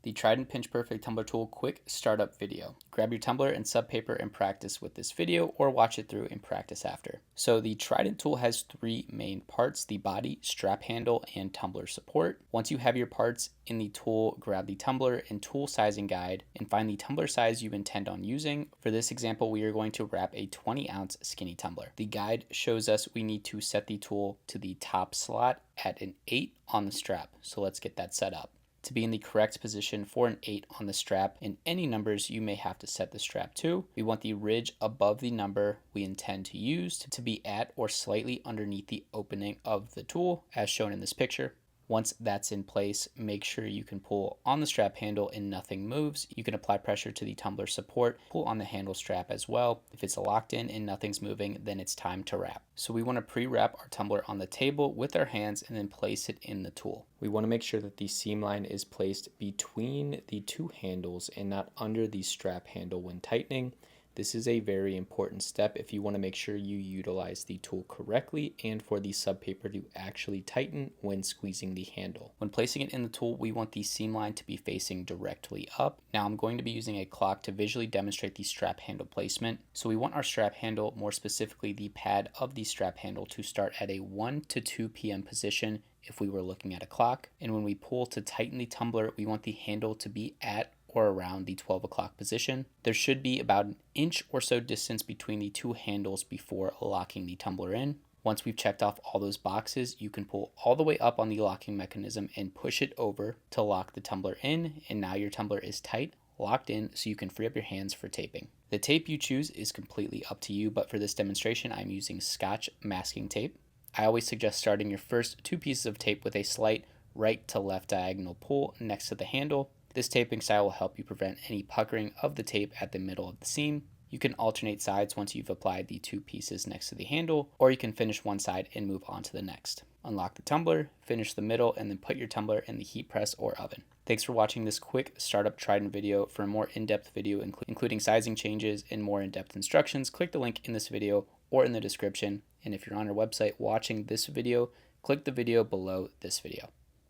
The Trident Pinch Perfect Tumbler Tool quick startup video. Grab your tumbler and sub paper and practice with this video, or watch it through and practice after. So the Trident tool has three main parts: the body, strap handle, and tumbler support. Once you have your parts in the tool, grab the tumbler and tool sizing guide and find the tumbler size you intend on using. For this example, we are going to wrap a 20-ounce skinny tumbler. The guide shows us we need to set the tool to the top slot at an 8 on the strap. So let's get that set up. To be in the correct position for an 8 on the strap, in any numbers you may have to set the strap to, we want the ridge above the number we intend to use to be at or slightly underneath the opening of the tool, as shown in this picture. Once that's in place, make sure you can pull on the strap handle and nothing moves. You can apply pressure to the tumbler support, pull on the handle strap as well. If it's locked in and nothing's moving, then it's time to wrap. So we want to pre-wrap our tumbler on the table with our hands and then place it in the tool. We want to make sure that the seam line is placed between the two handles and not under the strap handle when tightening. This is a very important step if you want to make sure you utilize the tool correctly and for the sub paper to actually tighten when squeezing the handle. When placing it in the tool, we want the seam line to be facing directly up. Now I'm going to be using a clock to visually demonstrate the strap handle placement. So we want our strap handle, more specifically the pad of the strap handle, to start at a 1 to 2 p.m. position if we were looking at a clock. And when we pull to tighten the tumbler, we want the handle to be at or around the 12 o'clock position. There should be about an inch or so distance between the two handles before locking the tumbler in. Once we've checked off all those boxes, you can pull all the way up on the locking mechanism and push it over to lock the tumbler in, and now your tumbler is tight, locked in, so you can free up your hands for taping. The tape you choose is completely up to you, but for this demonstration, I'm using Scotch masking tape. I always suggest starting your first two pieces of tape with a slight right to left diagonal pull next to the handle. This taping style will help you prevent any puckering of the tape at the middle of the seam. You can alternate sides once you've applied the two pieces next to the handle, or you can finish one side and move on to the next. Unlock the tumbler, finish the middle, and then put your tumbler in the heat press or oven. Thanks for watching this quick startup Trident video. For a more in-depth video including sizing changes and more in-depth instructions, click the link in this video or in the description. And if you're on our website watching this video, click the video below this video.